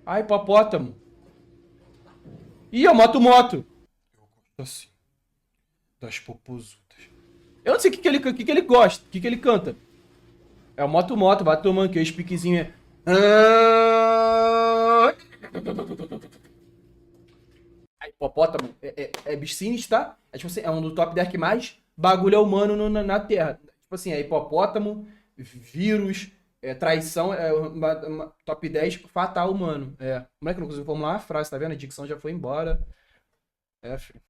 Ah, hipopótamo. Ih, eu mato moto. Eu gosto assim, das popozudas. Eu não sei o que ele gosta, o que ele canta. É o moto, vai tomando que o speakzinho é... A hipopótamo é Bicines, tá? É, tipo assim, é um do top 10 que mais bagulho é humano na Terra. Tipo assim, é hipopótamo, vírus, traição, é uma top 10 fatal humano. É. Moleque, não conseguiu formular uma frase, tá vendo? A dicção já foi embora. É, filho.